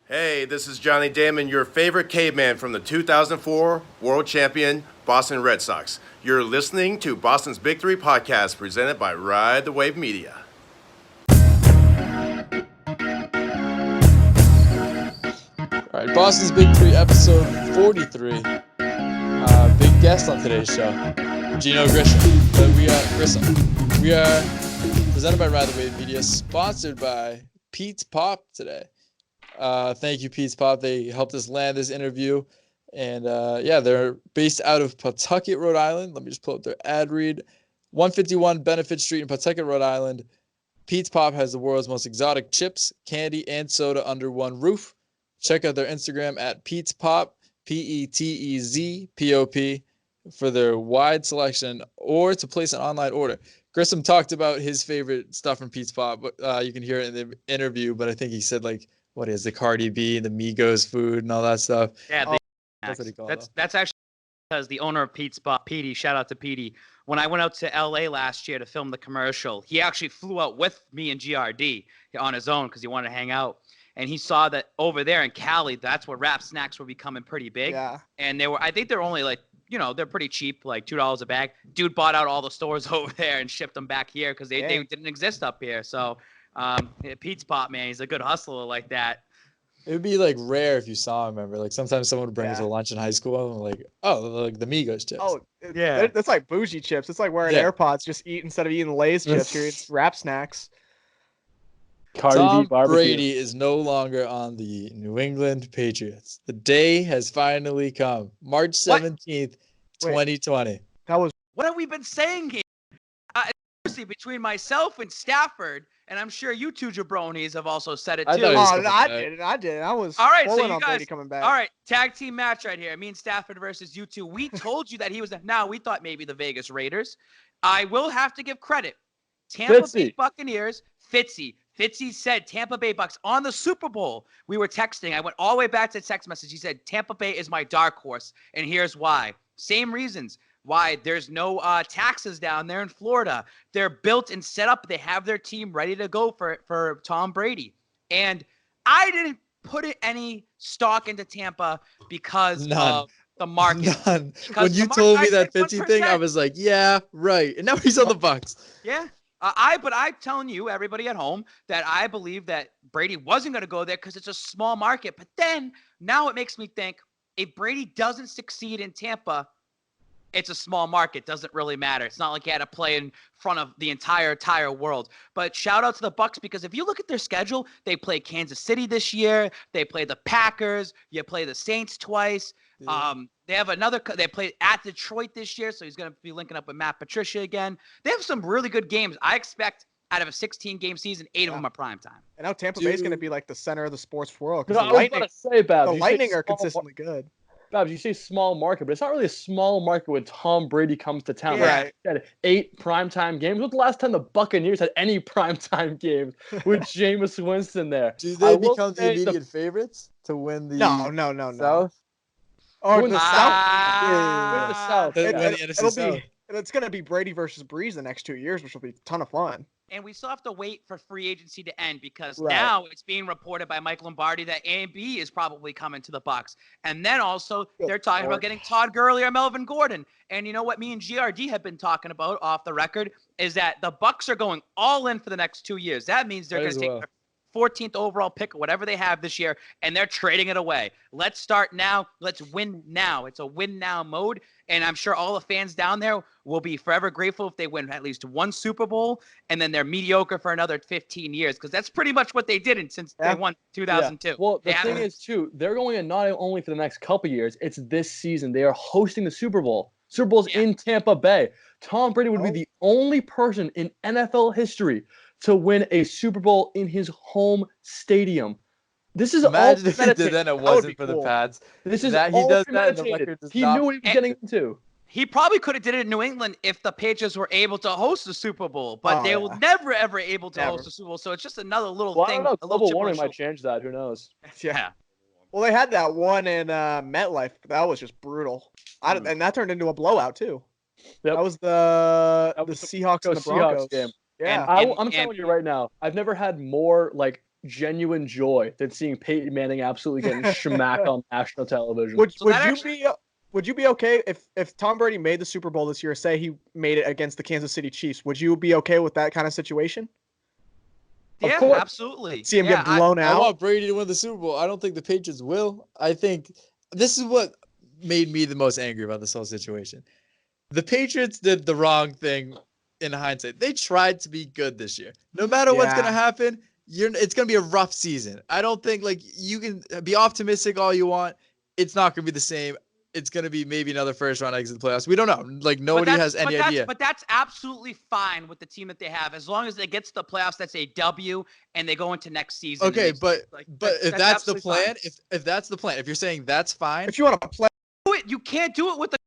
Hey, this is Johnny Damon, your favorite caveman from the 2004 World Champion Boston Red Sox. You're listening to Boston's Big Three podcast presented by Ride the Wave Media. All right, Boston's Big Three, episode 43. Big guest on today's show, Geneo Grissom. We are presented by Ride the Wave Media, sponsored by Pete's Pop today. Thank you, Pete's Pop. They helped us land this interview. And they're based out of Pawtucket, Rhode Island. Let me just pull up their ad read. 151 Benefit Street in Pawtucket, Rhode Island. Pete's Pop has the world's most exotic chips, candy, and soda under one roof. Check out their Instagram at Pete's Pop, PETEZPOP, for their wide selection or to place an online order. Grissom talked about his favorite stuff from Pete's Pop, but you can hear it in the interview. But I think he said, like, what is the Cardi B and the Migos food and all that stuff. Yeah, that's what he called it. That's actually because the owner of Pete's Pop, Petey, shout out to Petey. When I went out to LA last year to film the commercial, he actually flew out with me and GRD on his own because he wanted to hang out. And he saw that over there in Cali, that's where wrap snacks were becoming pretty big. Yeah. And I think they're only like, they're pretty cheap, like $2 a bag. Dude bought out all the stores over there and shipped them back here because they didn't exist up here. So Pete's Pop, man, he's a good hustler like that. It would be like rare if you saw him, remember? Like sometimes someone would bring us to lunch in high school and like, oh, like the Migos chips. Oh, yeah. That's like bougie chips. It's like wearing AirPods, just instead of eating Lay's chips, you're eating wrap snacks. Tom Brady is no longer on the New England Patriots. The day has finally come. March 17th, 2020. That was what have we been saying here? Between myself and Stafford, and I'm sure you two jabronis have also said it too. I did. I was all right. So you on guys Brady coming back. All right, tag team match right here. Me and Stafford versus you two. We told you that he was. Now we thought maybe the Vegas Raiders. I will have to give credit. Tampa Bay Buccaneers. Fitzy said Tampa Bay Bucks on the Super Bowl. We were texting. I went all the way back to the text message. He said Tampa Bay is my dark horse, and here's why. Same reasons why there's no taxes down there in Florida. They're built and set up. They have their team ready to go for Tom Brady. And I didn't put any stock into Tampa because of the market. None. When you told me that 50 thing, I was like, yeah, right. And now he's on the Bucks. Yeah. But I'm telling you, everybody at home, that I believe that Brady wasn't going to go there because it's a small market. But then now it makes me think if Brady doesn't succeed in Tampa, it's a small market. Doesn't really matter. It's not like he had to play in front of the entire world. But shout out to the Bucks because if you look at their schedule, they play Kansas City this year. They play the Packers. You play the Saints twice. Yeah. They played at Detroit this year, so he's going to be linking up with Matt Patricia again. They have some really good games. I expect out of a 16-game season, 8 of them are prime time. And now Tampa Bay is going to be like the center of the sports world. The Lightning are consistently good. Babs, you say small market, but it's not really a small market when Tom Brady comes to town. Yeah. Like, he had 8 primetime games. When's the last time the Buccaneers had any primetime games with Jameis Winston there? Do they become the immediate favorites to win the South? Or win the South. It's going to be Brady versus Breeze the next 2 years, which will be a ton of fun. And we still have to wait for free agency to end because now it's being reported by Mike Lombardi that A&B is probably coming to the Bucs. And then also they're talking about getting Todd Gurley or Melvin Gordon. And you know what me and GRD have been talking about off the record is that the Bucs are going all in for the next 2 years. That means they're going to take their 14th overall pick or whatever they have this year, and they're trading it away. Let's start now. Let's win now. It's a win now mode, and I'm sure all the fans down there will be forever grateful if they win at least one Super Bowl, and then they're mediocre for another 15 years because that's pretty much what they did since they won 2002. Yeah. Well, the thing is, too, they're going in not only for the next couple years, it's this season. They are hosting the Super Bowl. Super Bowl's in Tampa Bay. Tom Brady would be the only person in NFL history to win a Super Bowl in his home stadium. This is Imagine if he did that and it wasn't for the Pats. This is that he does that and the record does he knew what he was getting into. He probably could have did it in New England if the Patriots were able to host the Super Bowl, but they will never ever able to host the Super Bowl. So it's just another little thing. I don't know. Global warming might change that. Who knows? Yeah. Well, they had that one in MetLife. That was just brutal. And that turned into a blowout too. Yep. That was the Seahawks and the Broncos game. Yeah. I'm telling you right now, I've never had more like genuine joy than seeing Peyton Manning absolutely getting smacked on national television. Would you be okay if Tom Brady made the Super Bowl this year? Say he made it against the Kansas City Chiefs. Would you be okay with that kind of situation? Yeah, course. absolutely. See him get blown I out. want Brady to win the Super Bowl. I don't think the Patriots will. I think this is what made me the most angry about this whole situation. The Patriots did the wrong thing in hindsight. They tried to be good this year. No matter what's going to happen, it's going to be a rough season. I don't think you can be optimistic all you want. It's not going to be the same. It's going to be maybe another first round exit the playoffs. We don't know. Nobody has any idea. But that's absolutely fine with the team that they have. As long as they get to the playoffs, that's a W, and they go into next season. Okay, but if that's the plan, if that's the plan, if you're saying that's fine. If you want to play it, you can't do it with the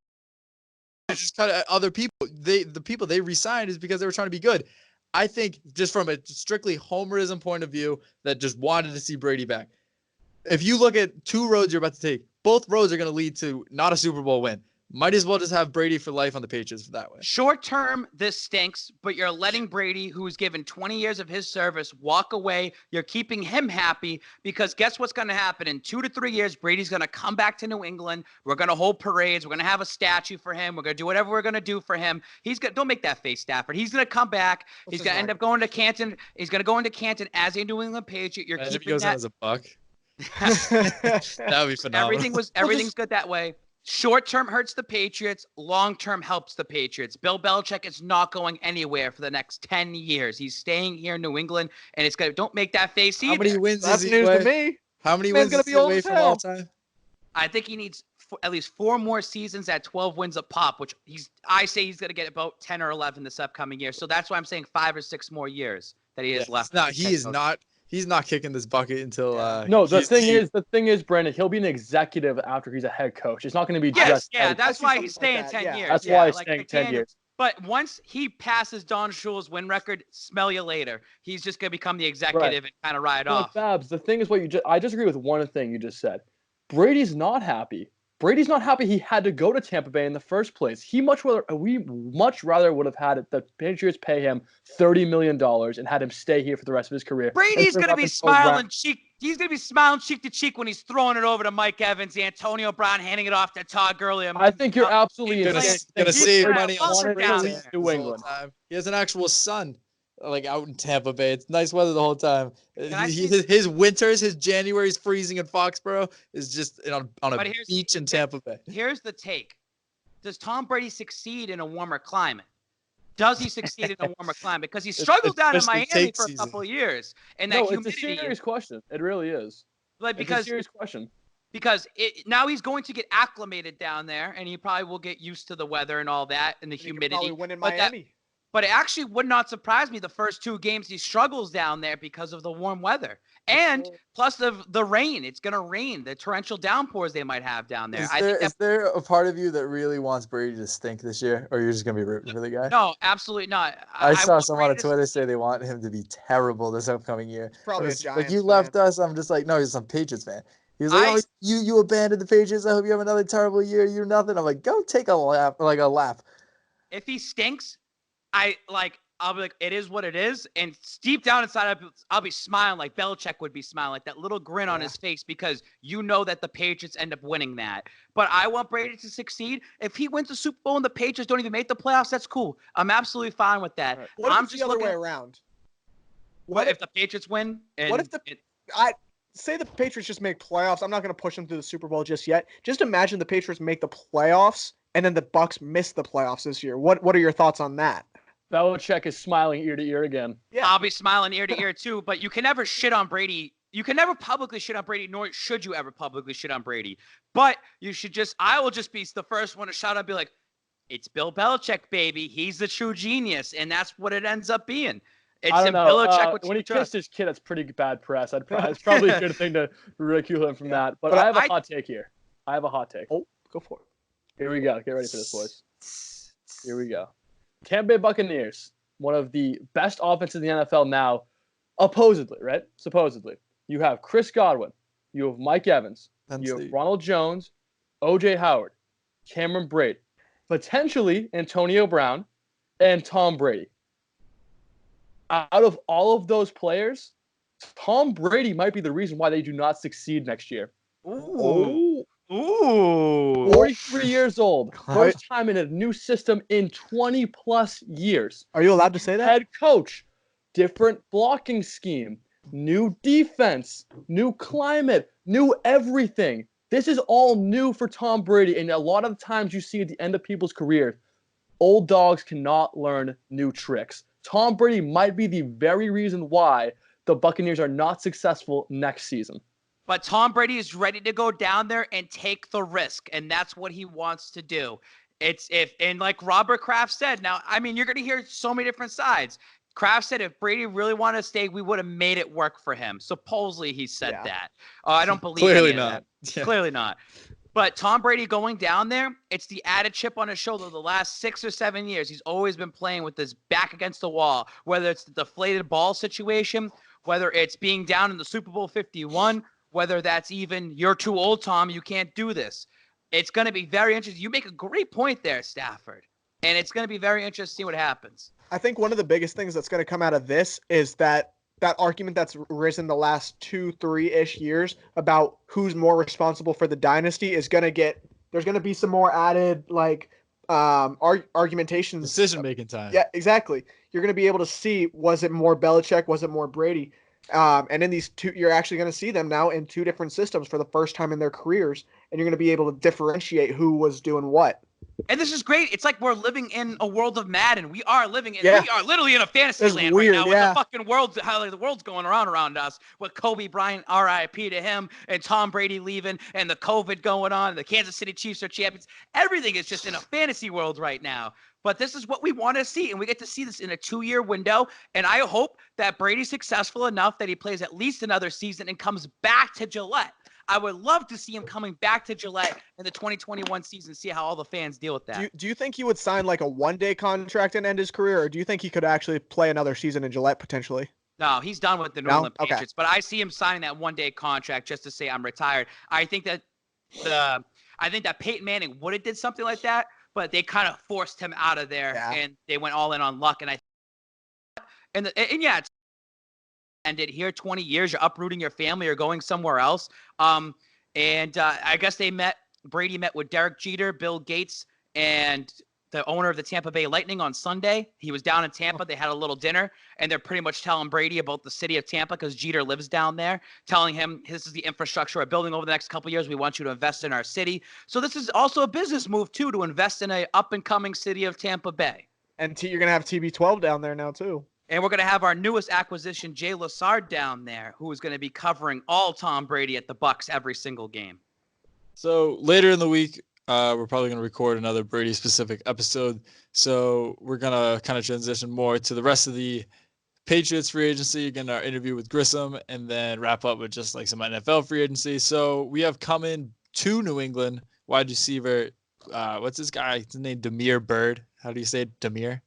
just cut other people. The people they re-signed is because they were trying to be good. I think just from a strictly homerism point of view that just wanted to see Brady back. If you look at two roads you're about to take, both roads are going to lead to not a Super Bowl win. Might as well just have Brady for life on the Patriots for that way. Short term, this stinks, but you're letting Brady, who's given 20 years of his service, walk away. You're keeping him happy because guess what's going to happen? In 2 to 3 years, Brady's going to come back to New England. We're going to hold parades. We're going to have a statue for him. We're going to do whatever we're going to do for him. Don't make that face, Stafford. He's going to come back. He's going to end up going to Canton. He's going to go into Canton as a New England Patriot. You're keeping if he goes that in as a Buck. That would be phenomenal. Everything's good that way. Short term hurts the Patriots. Long term helps the Patriots. Bill Belichick is not going anywhere for the next 10 years. He's staying here in New England, and it's gonna. Don't make that face either. How many wins That's is he news away? to me. How many wins is he away from all time? I think he needs at least 4 more seasons at 12 wins a pop, which I say he's gonna get about 10 or 11 this upcoming year. So that's why I'm saying 5 or 6 more years that he has left. He's not kicking this bucket until no. The thing is, Brandon, he'll be an executive after he's a head coach. It's not going to be just. Yeah, that's why he's staying 10 years. That's why he's staying 10 years. But once he passes Don Shula's win record, smell you later. He's just going to become the executive and kind of ride off. Babs, the thing is I disagree with one thing you just said. Brady's not happy. Brady's not happy he had to go to Tampa Bay in the first place. We much rather would have had the Patriots pay him $30 million and had him stay here for the rest of his career. Brady's going to be smiling cheek. He's going to be smiling cheek to cheek when he's throwing it over to Mike Evans, Antonio Brown handing it off to Todd Gurley. I think you're absolutely going to save money on New England. He has an actual son. Out in Tampa Bay. It's nice weather the whole time. His winters, his January's freezing in Foxborough is just on a beach in Tampa Bay. Here's the take. Does Tom Brady succeed in a warmer climate? Does he succeed in a warmer climate? Because he struggled down in Miami for a couple of years. And that humidity. It's a serious question. It really is. It's a serious question. Because now he's going to get acclimated down there, and he probably will get used to the weather and all that and the humidity. He could probably win in Miami. But it actually would not surprise me the first 2 games he struggles down there because of the warm weather. And plus the rain. It's going to rain. The torrential downpours they might have down there. Is there a part of you that really wants Brady to stink this year? Or you're just going to be rooting for the guy? No, absolutely not. I saw someone on Twitter say they want him to be terrible this upcoming year. Probably a Giants you left us, I'm just like, no, he's some Patriots fan. He's like, you abandoned the Patriots. I hope you have another terrible year. You're nothing. I'm like, go take a lap. If he stinks, I'll be like, it is what it is. And deep down inside, I'll be smiling like Belichick would be smiling, like that little grin on his face, because you know that the Patriots end up winning that. But I want Brady to succeed. If he wins the Super Bowl and the Patriots don't even make the playoffs, that's cool. I'm absolutely fine with that. Right. What if it's the other way around? What if the Patriots win? Say the Patriots just make playoffs? I'm not going to push them to the Super Bowl just yet. Just imagine the Patriots make the playoffs and then the Bucs miss the playoffs this year. What are your thoughts on that? Belichick is smiling ear to ear again. Yeah. I'll be smiling ear to ear too, but you can never shit on Brady. You can never publicly shit on Brady, nor should you ever publicly shit on Brady. But I will just be the first one to shout out and be like, it's Bill Belichick, baby. He's the true genius. And that's what it ends up being. I don't know. Belichick, when he kissed his kid, that's pretty bad press. It's probably a good thing to ridicule him from that. But I have a hot take here. Oh, go for it. Here we go. Get ready for this, boys. Here we go. Tampa Bay Buccaneers, one of the best offenses in the NFL now, supposedly. You have Chris Godwin. You have Mike Evans. You have Ronald Jones, O.J. Howard, Cameron Brate, potentially Antonio Brown, and Tom Brady. Out of all of those players, Tom Brady might be the reason why they do not succeed next year. Ooh. Ooh. 43 years old. First time in a new system in 20 plus years. Are you allowed to say that? Head coach, different blocking scheme, new defense, new climate, new everything. This is all new for Tom Brady. And a lot of times you see at the end of people's careers, old dogs cannot learn new tricks. Tom Brady might be the very reason why the Buccaneers are not successful next season. But Tom Brady is ready to go down there and take the risk, and that's what he wants to do. And like Robert Kraft said, now, I mean, you're going to hear so many different sides. Kraft said if Brady really wanted to stay, we would have made it work for him. Supposedly he said that. I don't believe Clearly any of not. that. Yeah. Clearly not. But Tom Brady going down there, it's the added chip on his shoulder the last 6 or 7 years. He's always been playing with his back against the wall, whether it's the deflated ball situation, whether it's being down in the Super Bowl 51, whether that's even you're too old, Tom, you can't do this. It's going to be very interesting. You make a great point there, Stafford. And it's going to be very interesting to see what happens. I think one of the biggest things that's going to come out of this is that argument that's risen the last 2-3-ish years about who's more responsible for the dynasty is going to get – there's going to be some more added argumentations. Decision-making time. Yeah, exactly. You're going to be able to see, was it more Belichick, was it more Brady? And in these two, you're actually going to see them now in two different systems for the first time in their careers, and you're going to be able to differentiate who was doing what. And this is great. It's like we're living in a world of Madden. We are living in, Yeah. we are literally in a fantasy It's land weird, right now with yeah. the fucking world, how the world's going around us with Kobe Bryant, RIP to him, and Tom Brady leaving, and the COVID going on, the Kansas City Chiefs are champions. Everything is just in a fantasy world right now. But this is what we want to see, and we get to see this in a 2-year window. And I hope that Brady's successful enough that he plays at least another season and comes back to Gillette. I would love to see him coming back to Gillette in the 2021 season, see how all the fans deal with that. Do you think he would sign like a one-day contract and end his career, or do you think he could actually play another season in Gillette potentially? No, he's done with the New England Patriots, but I see him signing that one-day contract just to say I'm retired. I think that Peyton Manning would have did something like that, but they kind of forced him out of there, and they went all in on luck. And it's ended here 20 years. You're uprooting your family or going somewhere else. I guess Brady met with Derek Jeter, Bill Gates, and the owner of the Tampa Bay Lightning on Sunday. He was down in Tampa. They had a little dinner, and they're pretty much telling Brady about the city of Tampa because Jeter lives down there, telling him this is the infrastructure we're building over the next couple of years. We want you to invest in our city. So this is also a business move, too, to invest in a up-and-coming city of Tampa Bay. And you're going to have TB12 down there now, too. And we're going to have our newest acquisition, Jay Lassard, down there, who is going to be covering all Tom Brady at the Bucs every single game. So later in the week, we're probably going to record another Brady-specific episode. So we're going to kind of transition more to the rest of the Patriots free agency, getting our interview with Grissom, and then wrap up with just like some NFL free agency. So we have coming to New England wide receiver. What's this guy? His name Demir Bird. How do you say it? Demir?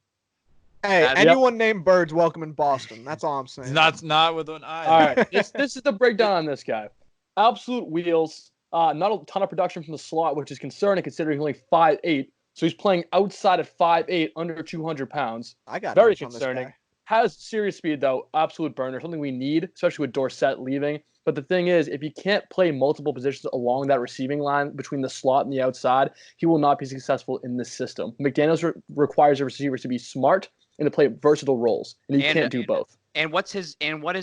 Hey, anyone named Bird's welcome in Boston. That's all I'm saying. Not with an eye. All right, this is the breakdown on this guy. Absolute wheels. Not a ton of production from the slot, which is concerning considering he's only 5'8". So he's playing outside at 5'8", under 200 pounds. I got very concerning. concerning. Has serious speed though. Absolute burner. Something we need, especially with Dorsett leaving. But the thing is, if he can't play multiple positions along that receiving line between the slot and the outside, he will not be successful in this system. McDaniels requires the receivers to be smart and to play versatile roles, and he can't do both. And what is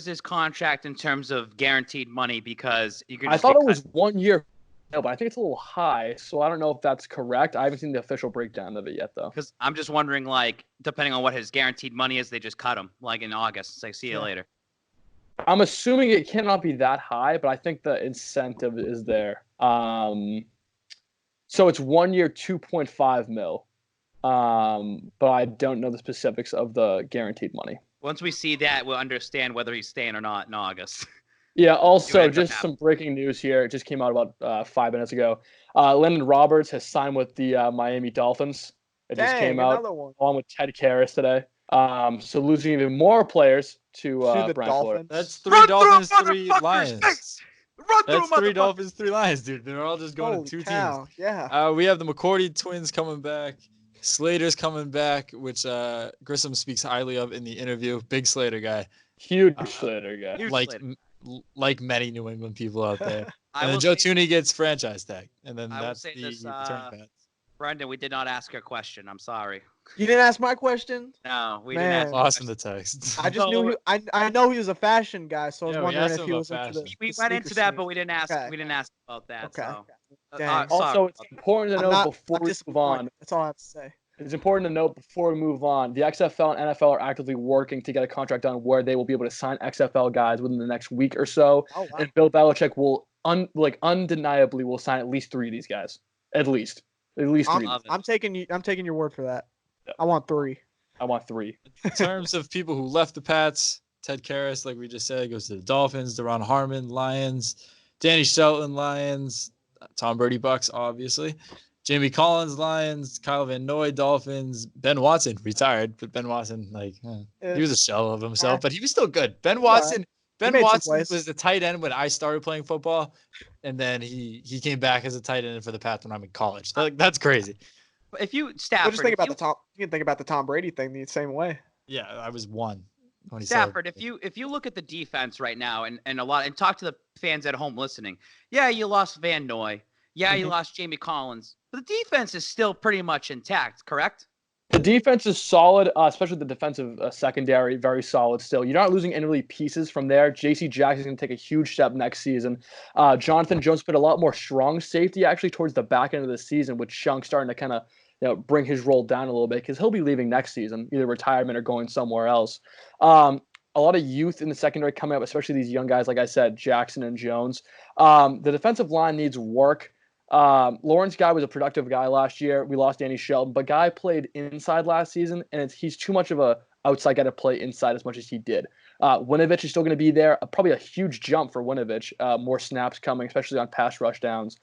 his contract in terms of guaranteed money? Because you could. I thought it was 1 year, but I think it's a little high. So I don't know if that's correct. I haven't seen the official breakdown of it yet, though. Because I'm just wondering, like, depending on what his guaranteed money is, they just cut him, like in August. It's like, see you later. I'm assuming it cannot be that high, but I think the incentive is there. So it's 1 year, 2.5 mil. But I don't know the specifics of the guaranteed money. Once we see that, we'll understand whether he's staying or not in August. Yeah, also, just some breaking news here. It just came out about 5 minutes ago. Landon Roberts has signed with the Miami Dolphins. It just came out along with Ted Karras today. So losing even more players to the Brian Dolphins. Flores. That's 3 Dolphins, 3 Lions. Run through That's 3 Dolphins, 3 Lions, dude. They're all just going to 2 teams. Yeah. We have the McCourty twins coming back. Slater's coming back, which Grissom speaks highly of in the interview. Big Slater guy. Huge Slater guy. Huge like Slater. like many New England people out there. I And then will Joe say- Tooney gets franchise tag, and then I will that's say the this, return path. Brendan, we did not ask your question. I'm sorry. You didn't ask my question. No, we Man. didn't ask. Lost in the text. I just knew I know he was a fashion guy, so I was Yeah, we wondering asked if him he about was into fashion. We the went sneaker into that, scene. but we didn't ask. Okay. We didn't ask about that. Okay. So, Dang. sorry Also, it's about that. important to I'm know not before we move disappointed. on. That's all I have to say. It's important to note before we move on, the XFL and NFL are actively working to get a contract done where they will be able to sign XFL guys within the next week or so. Oh wow. And Bill Belichick will undeniably will sign at least 3 of these guys. At least 3. I'm taking your word for that. I want 3. I want 3. In terms of people who left the Pats, Ted Karras, like we just said, goes to the Dolphins. Deron Harmon, Lions. Danny Shelton, Lions. Tom Brady, Bucks, obviously. Jamie Collins, Lions. Kyle Van Noy, Dolphins. Ben Watson retired, but Ben Watson, he was a shell of himself, but he was still good. Ben Watson was the tight end when I started playing football, and then he came back as a tight end for the Pats when I'm in college. That's crazy. If you Stafford, just think about you can think about the Tom Brady thing the same way. Yeah, I was 1 when he Stafford, if you look at the defense right now and talk to the fans at home listening, yeah, you lost Van Noy. Yeah, you lost Jamie Collins. But the defense is still pretty much intact, correct? The defense is solid, especially the defensive secondary, very solid still. You're not losing any really pieces from there. J.C. Jackson's going to take a huge step next season. Jonathan Jones put a lot more strong safety actually towards the back end of the season, with Shunk starting to kind of bring his role down a little bit because he'll be leaving next season, either retirement or going somewhere else. A lot of youth in the secondary coming up, especially these young guys, like I said, Jackson and Jones. The defensive line needs work. Lawrence Guy was a productive guy last year. We lost Danny Shelton, but Guy played inside last season, and he's too much of a outside guy to play inside as much as he did. Winovich is still going to be there. Probably a huge jump for Winovich. More snaps coming, especially on pass rush downs.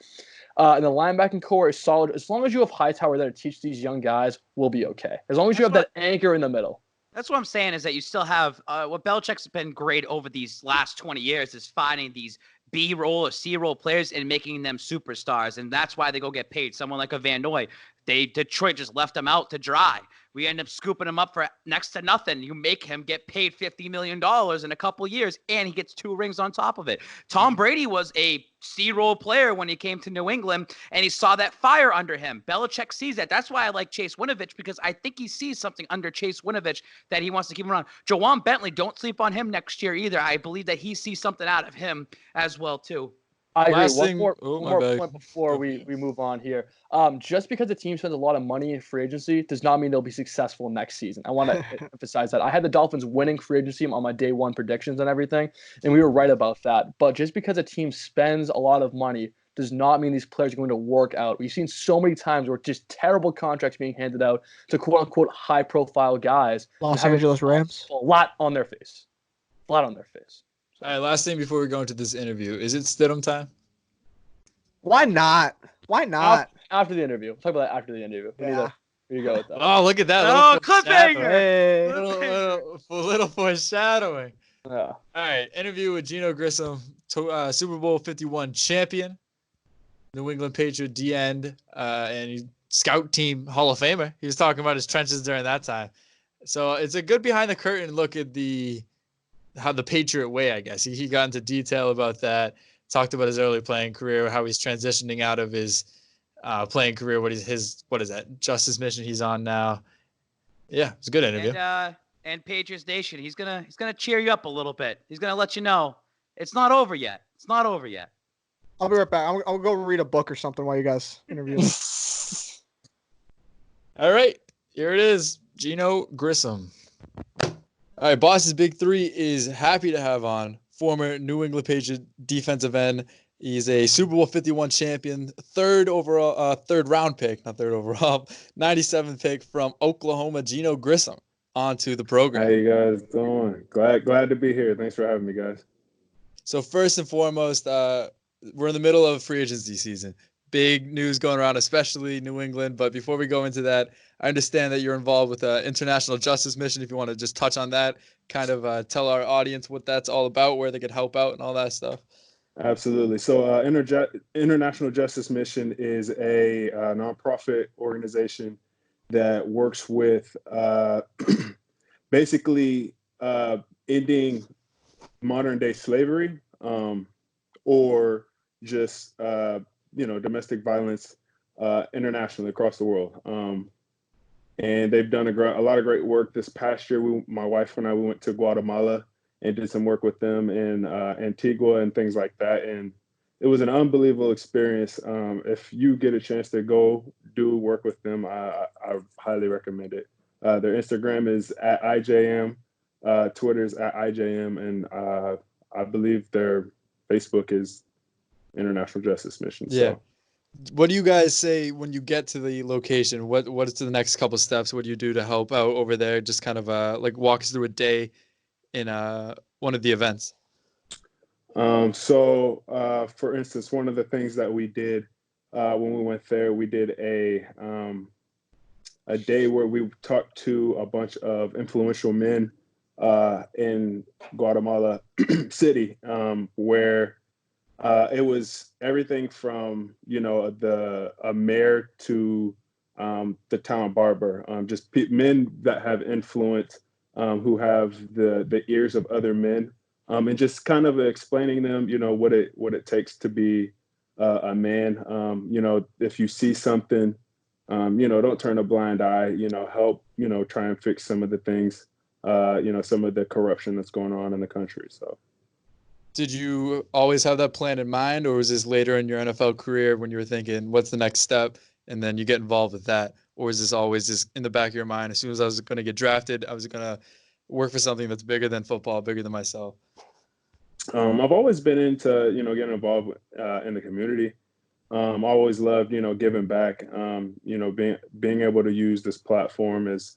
And the linebacking core is solid. As long as you have Hightower there to teach these young guys, we'll be okay. As long as you have that anchor in the middle. That's what I'm saying is that you still have what Belichick's been great over these last 20 years is finding these B-roll or C-roll players and making them superstars. And that's why they go get paid. Someone like a Van Noy, Detroit just left him out to dry. We end up scooping him up for next to nothing. You make him get paid $50 million in a couple years, and he gets 2 rings on top of it. Tom Brady was a C-roll player when he came to New England, and he saw that fire under him. Belichick sees that. That's why I like Chase Winovich, because I think he sees something under Chase Winovich that he wants to keep him around. Jawan Bentley, don't sleep on him next year either. I believe that he sees something out of him as well, too. I agree. Last One thing- more oh, my point bad. before we move on here. Just because the team spends a lot of money in free agency does not mean they'll be successful next season. I want to emphasize that. I had the Dolphins winning free agency on my day 1 predictions and everything, and we were right about that. But just because a team spends a lot of money does not mean these players are going to work out. We've seen so many times where just terrible contracts being handed out to quote-unquote high-profile guys. Los Angeles Rams. Flat on their face. Flat on their face. All right, last thing before we go into this interview. Is it Stidham time? Why not? Why not? After the interview. We'll talk about that after the interview. We need to go with that. Oh, look at that. Oh, Little cliffhanger! foreshadowing. Hey. Little foreshadowing. Yeah. All right, interview with Geneo Grissom, Super Bowl 51 champion, New England Patriot D-end, and he's scout team Hall of Famer. He was talking about his trenches during that time. So it's a good behind the curtain look at how the Patriot way, I guess. He got into detail about that, talked about his early playing career, how he's transitioning out of his playing career, what is that, Justice Mission he's on now. Yeah, it's a good interview. And Patriots Nation, he's gonna cheer you up a little bit. He's gonna let you know it's not over yet. It's not over yet. I'll be right back. I'll go read a book or something while you guys interview. All right, here it is, Geneo Grissom. All right, Boss's Big Three is happy to have on former New England Patriot defensive end. He's a Super Bowl 51 champion, third round pick, not third overall, 97th pick from Oklahoma, Geneo Grissom, onto the program. How you guys doing? Glad to be here. Thanks for having me, guys. So first and foremost, we're in the middle of free agency season. Big news going around, especially New England. But before we go into that, I understand that you're involved with the International Justice Mission. If you want to just touch on that, kind of tell our audience what that's all about, where they could help out and all that stuff. Absolutely. So International Justice Mission is a nonprofit organization that works with basically ending modern day slavery, or just domestic violence internationally across the world. And they've done a lot of great work this past year. My wife and I, we went to Guatemala and did some work with them in Antigua and things like that. And it was an unbelievable experience. If you get a chance to go do work with them, I highly recommend it. Their Instagram is at IJM, Twitter's at IJM, and I believe their Facebook is International Justice Mission. Yeah. So. What do you guys say when you get to the location? What is the next couple steps? What do you do to help out over there? Just kind of like walk us through a day in one of the events. For instance, one of the things that we did when we went there, we did a day where we talked to a bunch of influential men in Guatemala City, where it was everything from a mayor to the town barber, just men that have influence, who have the ears of other men, and just kind of explaining them, what it takes to be a man. If you see something, don't turn a blind eye. Help. Try and fix some of the things. Some of the corruption that's going on in the country. So. Did you always have that plan in mind, or was this later in your NFL career when you were thinking, what's the next step, and then you get involved with that? Or was this always just in the back of your mind, as soon as I was going to get drafted, I was going to work for something that's bigger than football, bigger than myself? I've always been into, getting involved in the community. I always loved, giving back. Being able to use this platform has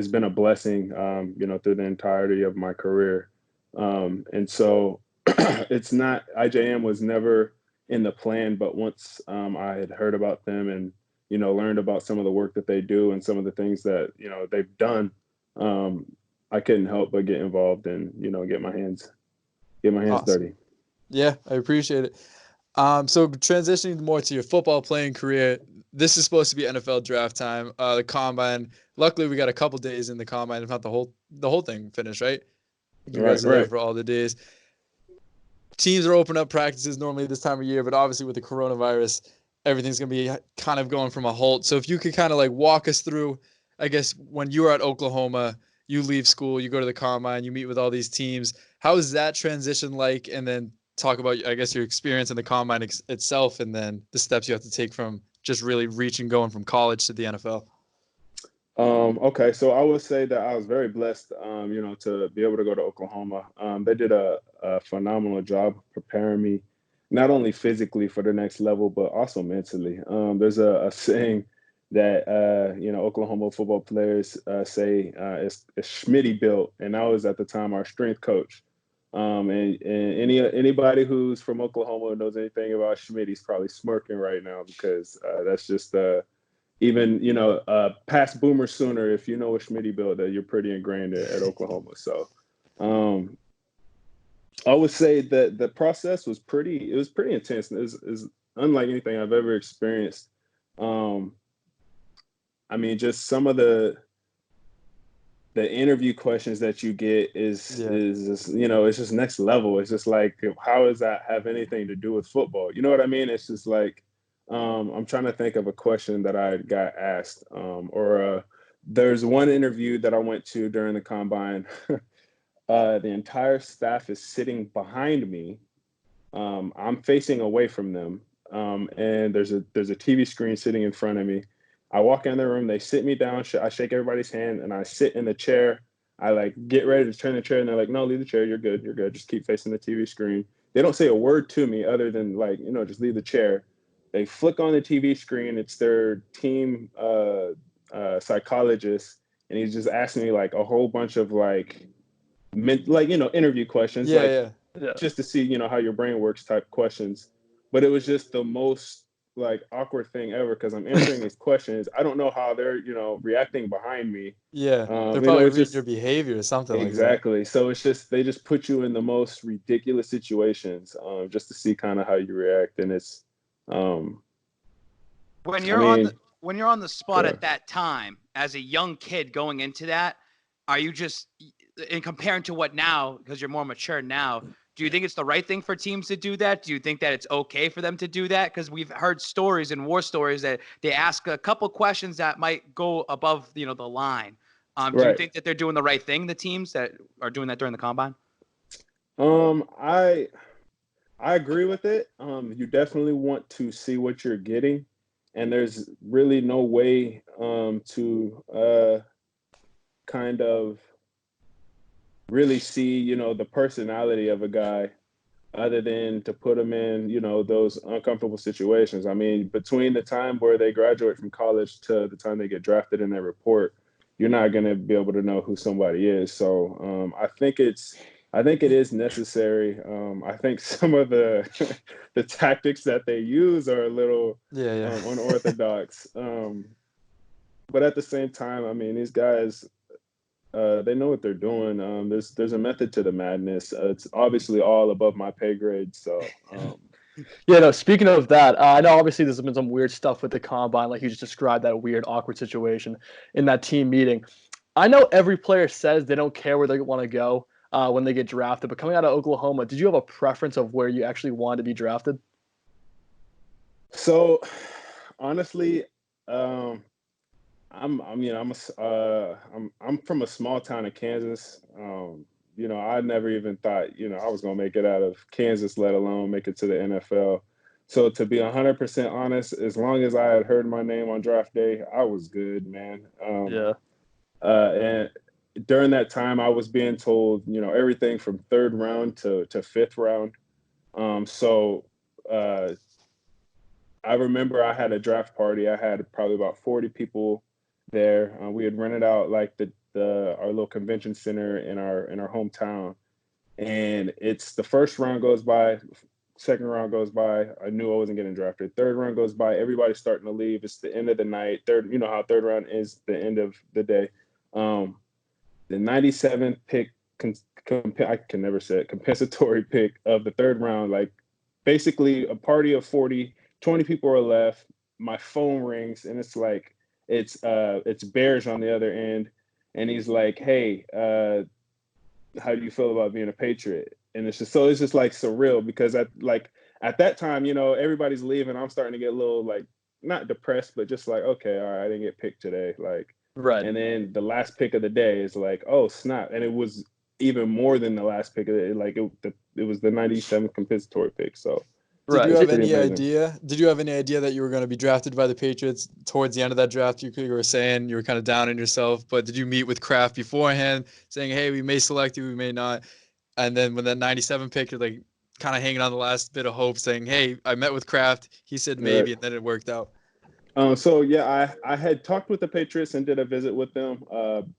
been a blessing, through the entirety of my career. And so it's not, IJM was never in the plan, but once I had heard about them and, learned about some of the work that they do and some of the things that, they've done, I couldn't help but get involved and, get my hands Awesome. dirty. Yeah, I appreciate it. So transitioning more to your football playing career, this is supposed to be NFL draft time. The combine. Luckily, we got a couple days in the combine, if not the whole thing finished, right? You guys are there for all the days. Teams are opening up practices normally this time of year, but obviously with the coronavirus, everything's going to be kind of going from a halt. So if you could kind of like walk us through, I guess, when you were at Oklahoma, you leave school, you go to the combine, you meet with all these teams. How is that transition like? And then talk about, I guess, your experience in the combine itself, and then the steps you have to take from just really going from college to the NFL. Okay, so I would say that I was very blessed, to be able to go to Oklahoma. They did a phenomenal job preparing me, not only physically for the next level, but also mentally. There's a saying that, Oklahoma football players say it's Schmitty built, and I was at the time our strength coach. And anybody who's from Oklahoma knows anything about Schmitty's probably smirking right now, because that's just even, past Boomer Sooner, if you know what Schmitty built, that you're pretty ingrained at Oklahoma. So I would say that the process was pretty intense. It was unlike anything I've ever experienced. Just some of the interview questions that you get is just, it's just next level. It's just like, how does that have anything to do with football? You know what I mean? It's just like, I'm trying to think of a question that I got asked, there's one interview that I went to during the combine. The entire staff is sitting behind me. I'm facing away from them. And there's a TV screen sitting in front of me. I walk in the room, they sit me down, I shake everybody's hand, and I sit in the chair. I like get ready to turn the chair, and they're like, no, leave the chair. You're good. Just keep facing the TV screen. They don't say a word to me other than like, just leave the chair. They flick on the TV screen. It's their team psychologist, and he's just asking me like a whole bunch of interview questions, just to see how your brain works type questions. But it was just the most like awkward thing ever, because I'm answering these questions. I don't know how they're reacting behind me. Yeah, they're probably reading your behavior or something like that. Exactly. So it's just they just put you in the most ridiculous situations, just to see kind of how you react, and it's. When you're on the spot at that time as a young kid going into that, are you just in comparing to what now, because you're more mature now, do you think it's the right thing for teams to do that? Do you think that it's okay for them to do that? Because we've heard stories and war stories that they ask a couple questions that might go above, the line. Do you think that they're doing the right thing, the teams that are doing that during the combine? I agree with it. You definitely want to see what you're getting, and there's really no way to kind of really see, the personality of a guy other than to put them in, those uncomfortable situations. I mean, between the time where they graduate from college to the time they get drafted in their report, you're not going to be able to know who somebody is. So I think it is necessary. I think some of the the tactics that they use are a little unorthodox. But at the same time, I mean, these guys, they know what they're doing. There's a method to the madness. It's obviously all above my pay grade. So, speaking of that, I know obviously there's been some weird stuff with the combine, like you just described, that weird, awkward situation in that team meeting. I know every player says they don't care where they want to go when they get drafted, but coming out of Oklahoma, did you have a preference of where you actually wanted to be drafted? So, honestly, I'm from a small town in Kansas. I never even thought, I was gonna make it out of Kansas, let alone make it to the NFL. So to be 100% honest, as long as I had heard my name on draft day, I was good, man. And during that time, I was being told, everything from third round to fifth round. So I remember I had a draft party. I had probably about 40 people there. We had rented out like our little convention center in our hometown, and it's the first round goes by, second round goes by. I knew I wasn't getting drafted. Third round goes by. Everybody's starting to leave. It's the end of the night. You know how third round is the end of the day. The 97th pick, I can never say it, compensatory pick of the third round. Like basically a party of 40, 20 people are left. My phone rings and it's like, it's Bears on the other end, and he's like, "Hey, how do you feel about being a Patriot?" And it's just like surreal because at that time, everybody's leaving. I'm starting to get a little like not depressed, but just like, okay, all right, I didn't get picked today, like right. And then the last pick of the day is like, oh snap, and it was even more than the last pick of it. Like it was the 97th compensatory pick. So. Did you have any idea? Did you have any idea that you were going to be drafted by the Patriots towards the end of that draft? You were saying you were kind of down on yourself, but did you meet with Kraft beforehand, saying, "Hey, we may select you, we may not"? And then when that 97 pick, you're like kind of hanging on the last bit of hope, saying, "Hey, I met with Kraft. He said maybe," and then it worked out. So yeah, I had talked with the Patriots and did a visit with them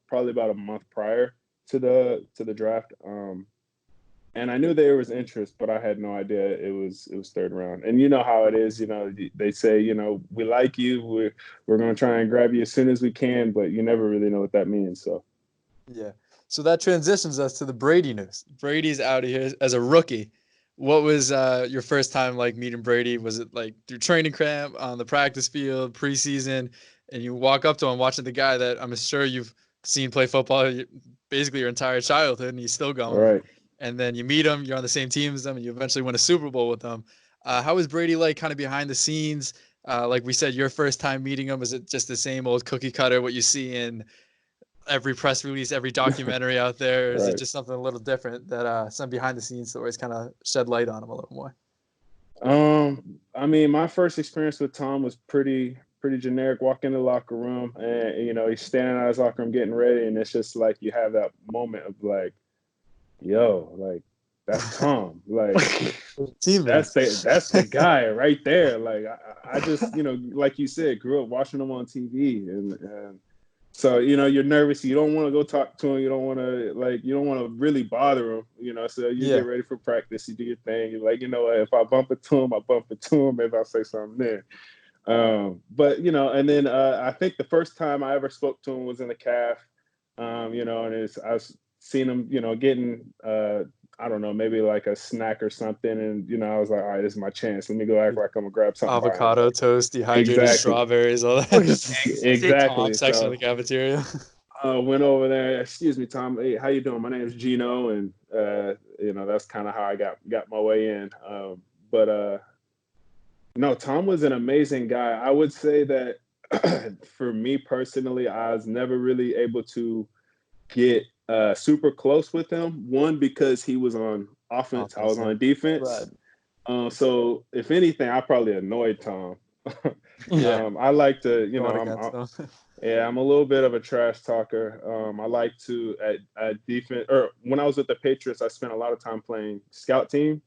probably about a month prior to the draft. And I knew there was interest, but I had no idea it was third round. And you know how it is, they say, we like you, we're going to try and grab you as soon as we can, but you never really know what that means. So, yeah. So that transitions us to the Brady news. Brady's out of here as a rookie. What was your first time like meeting Brady? Was it like through training camp, on the practice field, preseason, and you walk up to him watching the guy that I'm sure you've seen play football basically your entire childhood, and he's still going. Right. And then you meet him, you're on the same team as them, and you eventually win a Super Bowl with them. How was Brady like kind of behind the scenes? Like we said, your first time meeting him, was it just the same old cookie cutter, what you see in every press release, every documentary out there? Or is it just something a little different that some behind the scenes stories kind of shed light on him a little more? I mean, my first experience with Tom was pretty generic. Walk in the locker room and, he's standing out his locker room getting ready. And it's just like you have that moment of like, yo, like that's Tom, like that's the guy right there. Like I just, like you said, grew up watching him on TV, and so you're nervous. You don't want to go talk to him. You don't want to really bother him. So you get ready for practice. You do your thing. You're like, if I bump it to him, I bump it to him. Maybe I'll say something there. But and then I think the first time I ever spoke to him was in the calf. And I was seeing him, getting, I don't know, maybe like a snack or something. And, I was like, all right, this is my chance. Let me go act like I'm going to grab something. Avocado toast, dehydrated strawberries, all that. Exactly. Section of the cafeteria. Went over there. Excuse me, Tom. Hey, how you doing? My name is Geno, and that's kind of how I got my way in. But no, Tom was an amazing guy. I would say that for me personally, I was never really able to get super close with him. One, because he was on offense, I was on defense. Right. So if anything, I probably annoyed Tom. Yeah. I like to, I'm a little bit of a trash talker. I like to at defense, or when I was with the Patriots, I spent a lot of time playing scout team.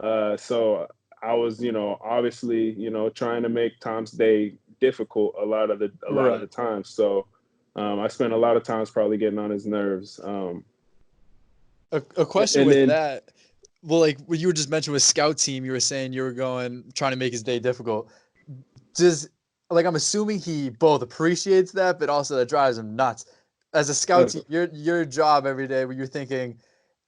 So I was, obviously, trying to make Tom's day difficult a lot of the time. So I spent a lot of times probably getting on his nerves. A question with that. Well, like what you were just mentioning with scout team, you were saying you were trying to make his day difficult. I'm assuming he both appreciates that, but also that drives him nuts. As a scout team, your job every day where you're thinking,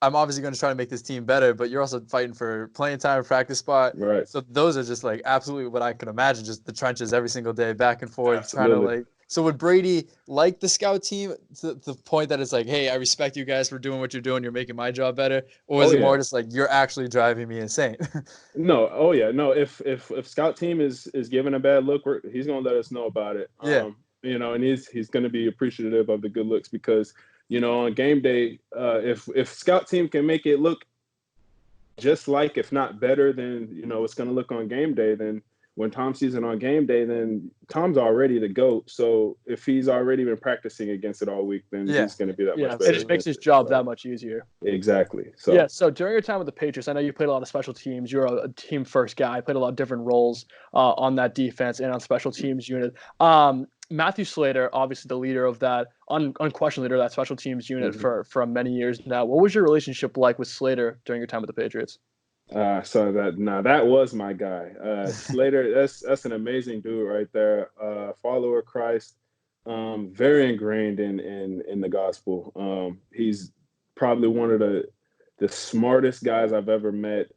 I'm obviously going to try to make this team better, but you're also fighting for playing time, practice spot. Right. So those are just like absolutely what I can imagine, just the trenches every single day, back and forth, Absolutely. trying to So would Brady like the scout team to the point that it's like, hey, I respect you guys for doing what you're doing, you're making my job better, or is it more just like you're actually driving me insane? No. Oh yeah. No. If scout team is giving a bad look, he's gonna let us know about it. Yeah. And he's gonna be appreciative of the good looks because on game day, if scout team can make it look just like, if not better than it's gonna look on game day, then when Tom sees it on game day, then Tom's already the GOAT. So if he's already been practicing against it all week, then he's going to be that much better. It just makes his job that much easier. Exactly. So during your time with the Patriots, I know you played a lot of special teams. You're a team first guy. Played a lot of different roles on that defense and on special teams unit. Matthew Slater, obviously the leader of that, unquestioned leader of that special teams unit for many years now. What was your relationship like with Slater during your time with the Patriots? That was my guy. Slater, that's an amazing dude right there. Follower of Christ, very ingrained in the gospel. He's probably one of the smartest guys I've ever met.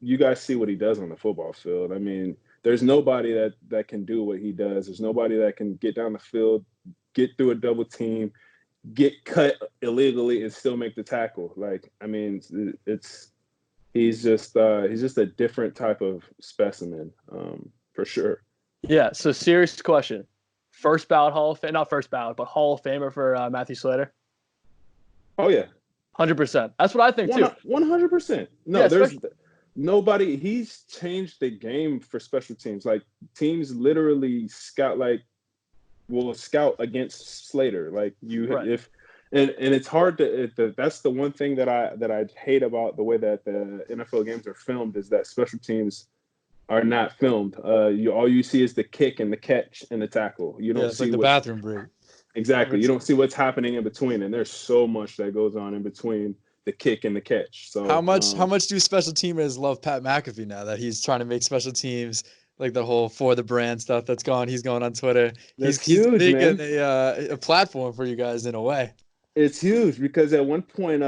You guys see what he does on the football field. I mean, there's nobody that can do what he does. There's nobody that can get down the field, get through a double team, get cut illegally and still make the tackle. Like, I mean, he's just a different type of specimen, for sure. Yeah. So serious question. First ballot Hall of Fame, not first ballot, but Hall of Famer for Matthew Slater. Oh yeah. 100%. That's what I think too. 100%. No, there's nobody. He's changed the game for special teams. Like, teams literally will scout against Slater. Like, if and it's hard to. That's the one thing that I hate about the way that the NFL games are filmed, is that special teams are not filmed. All you see is the kick and the catch and the tackle. You don't see like the bathroom break. Exactly. You don't see what's happening in between, and there's so much that goes on in between the kick and the catch. So how much do special teamers love Pat McAfee now that he's trying to make special teams, like the whole For the Brand stuff that's gone? He's going on Twitter. He's huge, making a platform for you guys in a way. It's huge because at one point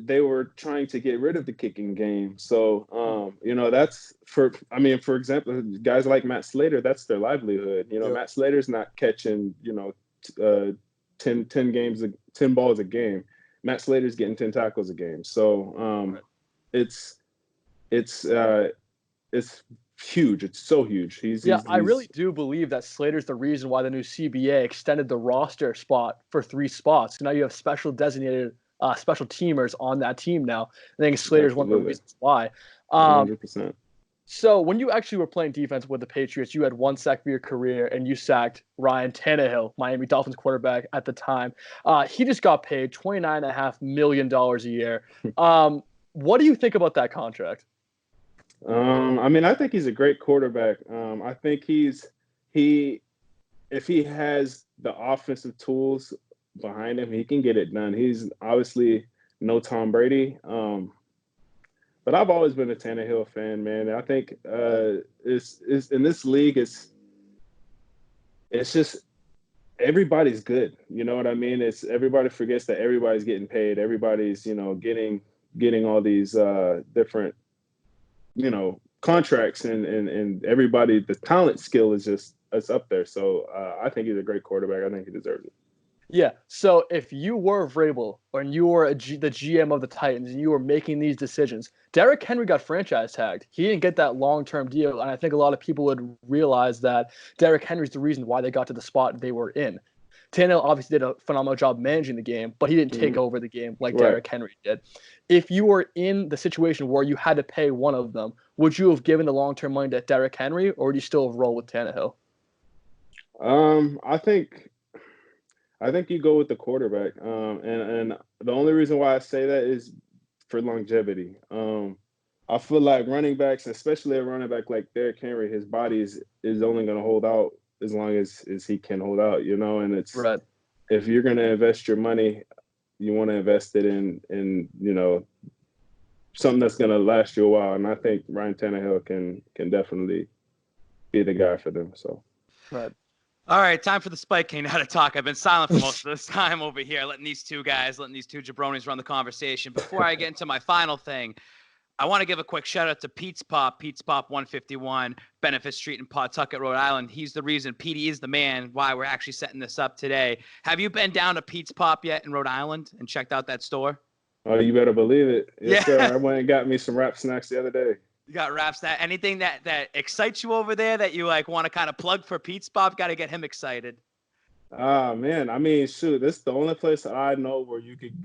they were trying to get rid of the kicking game. So that's for example, guys like Matt Slater, that's their livelihood. Matt Slater's not catching 10 balls a game. Matt Slater's getting 10 tackles a game. So it's huge. It's so huge. I really do believe that Slater's the reason why the new CBA extended the roster spot for 3 spots. Now you have special designated special teamers on that team now. I think Slater's one of the reasons why. 100%. So when you actually were playing defense with the Patriots, you had 1 sack for your career, and you sacked Ryan Tannehill, Miami Dolphins quarterback at the time. He just got paid $29.5 million a year. What do you think about that contract? I think he's a great quarterback. I think if he has the offensive tools behind him, he can get it done. He's obviously no Tom Brady. But I've always been a Tannehill fan, man. I think it's in this league, it's just everybody's good. You know what I mean? It's everybody forgets that everybody's getting paid. Everybody's, getting all these different, contracts and everybody, the talent skill is up there. So I think he's a great quarterback. I think he deserves it. Yeah. So if you were Vrabel or you were the GM of the Titans and you were making these decisions, Derrick Henry got franchise tagged. He didn't get that long-term deal, and I think a lot of people would realize that Derrick Henry's the reason why they got to the spot they were in. Tannehill obviously did a phenomenal job managing the game, but he didn't take over the game like Right. Derrick Henry did. If you were in the situation where you had to pay one of them, would you have given the long-term money to Derrick Henry, or would you still have rolled with Tannehill? I think you go with the quarterback. And the only reason why I say that is for longevity. I feel like running backs, especially a running back like Derrick Henry, his body is only going to hold out as long as he can hold out, and it's Right. if you're going to invest your money, you want to invest it in something that's going to last you a while. And I think Ryan Tannehill can definitely be the guy for them. So, Right. All right, time for the Spike King now to talk. I've been silent for most of this time over here, letting these two jabronis run the conversation. Before I get into my final thing, I want to give a quick shout out to Pete's Pop 151, Benefit Street in Pawtucket, Rhode Island. He's the reason, Petey is the man, why we're actually setting this up today. Have you been down to Pete's Pop yet in Rhode Island and checked out that store? oh, you better believe it. Yes, Yeah. sir. I went and got me some wrap snacks the other day. You got wraps. That anything that excites you over there that you like want to kind of plug for Pete's Pop? Got to get him excited. Ah, man. I mean, shoot, this is the only place I know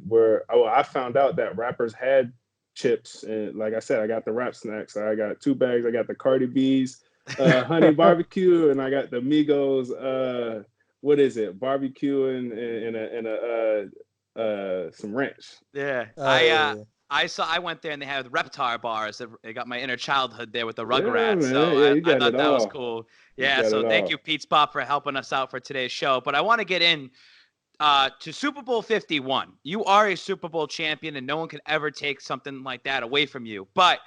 where I found out that rappers had chips. And like I said, I got the wrap snacks. I got 2 bags. I got the Cardi B's honey barbecue, and I got the Migos what is it? Barbecue and some ranch. Yeah. I went there and they had Reptar bars. They got my inner childhood there with the Rugrats. Man. So Yeah, you I got thought it that was all. cool. You Yeah. got So it thank all. you, Pete's Pop, for helping us out for today's show. But I want to get in to Super Bowl 51. You are a Super Bowl champion, and no one can ever take something like that away from you. But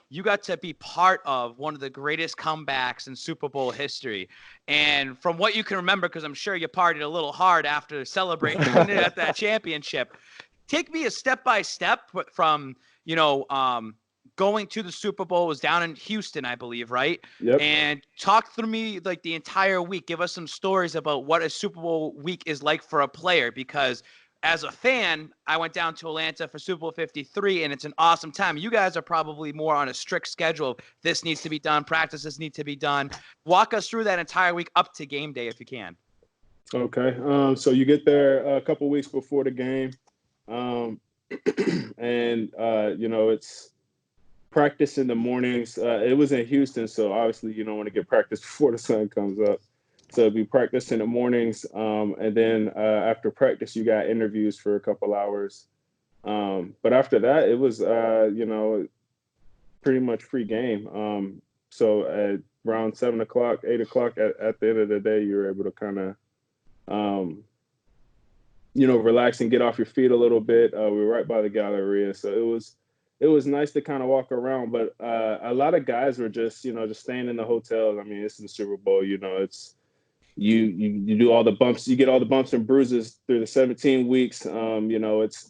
you got to be part of one of the greatest comebacks in Super Bowl history. And from what you can remember, because I'm sure you partied a little hard after celebrating at that championship, take me a step by step from, going to the Super Bowl. It was down in Houston, I believe, right? Yep. And talk through me like the entire week. Give us some stories about what a Super Bowl week is like for a player, because as a fan, I went down to Atlanta for Super Bowl 53, and it's an awesome time. You guys are probably more on a strict schedule. This needs to be done. Practices need to be done. Walk us through that entire week up to game day if you can. Okay. So you get there a couple weeks before the game. And it's practice in the mornings. It was in Houston, so obviously you don't want to get practice before the sun comes up. So it'd be practice in the mornings, and then after practice, you got interviews for a couple hours. But after that, it was pretty much free game. So at around 7 o'clock, 8 o'clock, at the end of the day, you're able to kind of relax and get off your feet a little bit. We were right by the Galleria, so it was nice to kind of walk around. But a lot of guys were just staying in the hotels. I mean, it's the Super Bowl, it's you do all the bumps, you get all the bumps and bruises through the 17 weeks. You're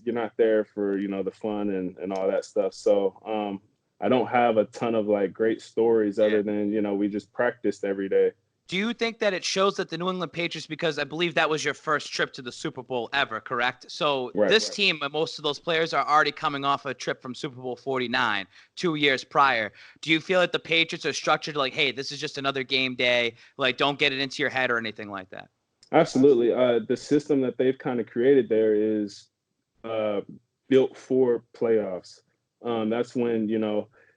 not there for the fun and all that stuff. So I don't have a ton of like great stories other than we just practiced every day. Do you think that it shows that the New England Patriots, because I believe that was your first trip to the Super Bowl ever, correct? So this team, most of those players are already coming off a trip from Super Bowl 49, 2 years prior. Do you feel that the Patriots are structured like, hey, this is just another game day, like don't get it into your head or anything like that? Absolutely. The system that they've kind of created there is built for playoffs. That's when,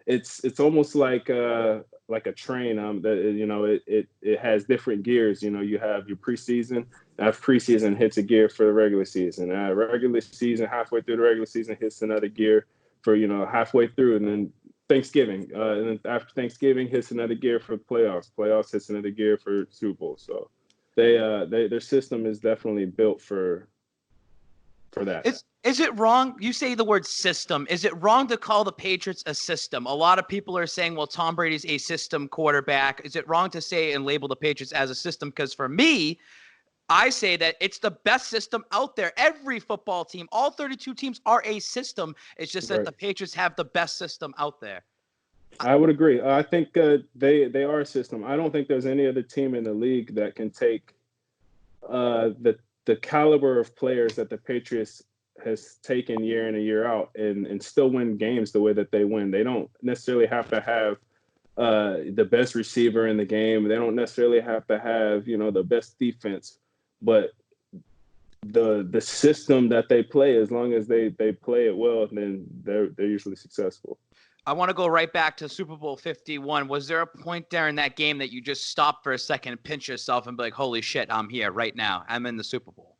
it's almost like a train that it has different gears. You have your preseason. That preseason hits a gear for the regular season. Regular season, halfway through the regular season, hits another gear for halfway through, and then Thanksgiving, and then after Thanksgiving hits another gear for playoffs. Playoffs hits another gear for Super Bowl. So their system is definitely built for that. Is it wrong? You say the word system. Is it wrong to call the Patriots a system? A lot of people are saying, well, Tom Brady's a system quarterback. Is it wrong to say and label the Patriots as a system? Because for me, I say that it's the best system out there. Every football team, all 32 teams are a system. It's just that the Patriots have the best system out there. I would agree. I think they are a system. I don't think there's any other team in the league that can take the the caliber of players that the Patriots has taken year in and year out and still win games the way that they win. They don't necessarily have to have the best receiver in the game. They don't necessarily have to have, the best defense, but the system that they play, as long as they play it well, then they're usually successful. I want to go right back to Super Bowl 51. Was there a point there in that game that you just stopped for a second and pinch yourself and be like, holy shit, I'm here right now. I'm in the Super Bowl.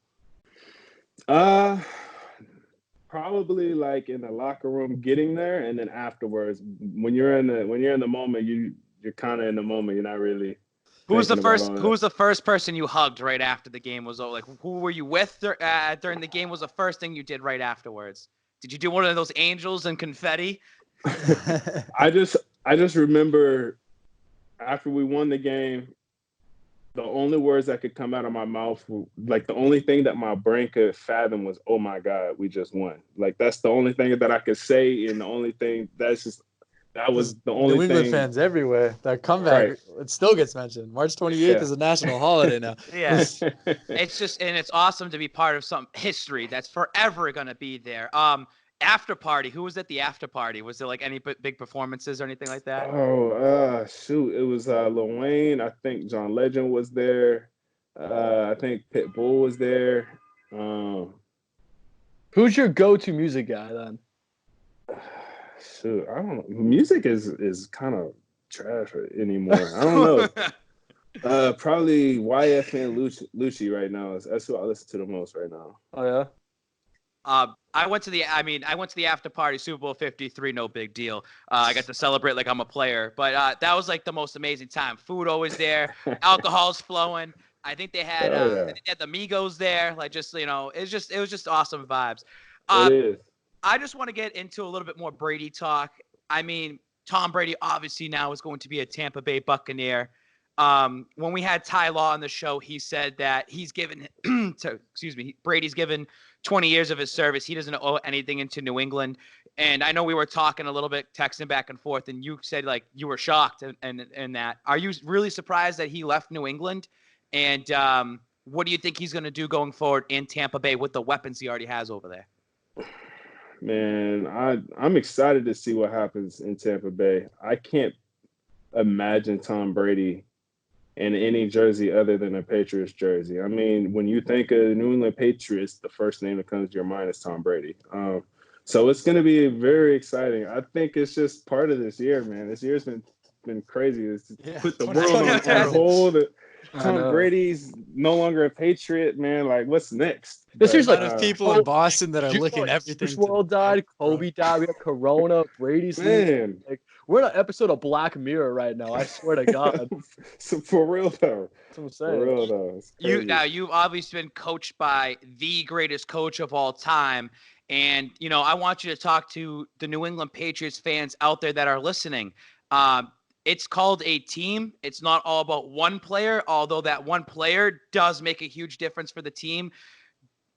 Probably like in the locker room getting there, and then afterwards, when you're in the moment, you're kind of in the moment. You're not really. Who was the first person you hugged right after the game was over? Like, who were you with during the game? Was the first thing you did right afterwards? Did you do one of those angels and confetti? I just remember after we won the game, the only words that could come out of my mouth, like the only thing that my brain could fathom was, "Oh my God, we just won!" Like that's the only thing that I could say, and the only thing that was the only New England thing. fans everywhere. That comeback, Right. It still gets mentioned. March 28th is a national holiday now. Yeah, it's just, and it's awesome to be part of some history that's forever gonna be there. After party, who was at the after party? Was there like any big performances or anything like that? Oh, shoot. It was Lil Wayne. I think John Legend was there. I think Pitbull was there. Who's your go-to music guy then? Shoot, I don't know. Music is kind of trash anymore. I don't know. Probably YFN Lucci right now. That's who I listen to the most right now. Oh, yeah? I went to the after party, Super Bowl 53, no big deal. I got to celebrate like I'm a player, but that was like the most amazing time. Food always there, alcohol's flowing. I think they had they had the Migos there, like just it was just awesome vibes. It is. I just want to get into a little bit more Brady talk. I mean, Tom Brady obviously now is going to be a Tampa Bay Buccaneer. When we had Ty Law on the show, he said that he's given Brady's given 20 years of his service. He doesn't owe anything into New England. And I know we were talking a little bit, texting back and forth, and you said like you were shocked and that. Are you really surprised that he left New England? And what do you think he's going to do going forward in Tampa Bay with the weapons he already has over there? Man, I'm excited to see what happens in Tampa Bay. I can't imagine Tom Brady in any jersey other than a Patriots jersey. I mean, when you think of New England Patriots, the first name that comes to your mind is Tom Brady. So it's going to be very exciting. I think it's just part of this year, man. This year's been crazy. It's put the world on hold. Tom Brady's no longer a Patriot, man. Like, what's next? There's a lot of people in Boston that are looking everything. World died, Kobe died, we got Corona, Brady's man. Like, we're in an episode of Black Mirror right now. I swear to God. So for real though. That's what I'm saying. For real though. You've obviously been coached by the greatest coach of all time. And, I want you to talk to the New England Patriots fans out there that are listening. It's called a team. It's not all about one player, although that one player does make a huge difference for the team.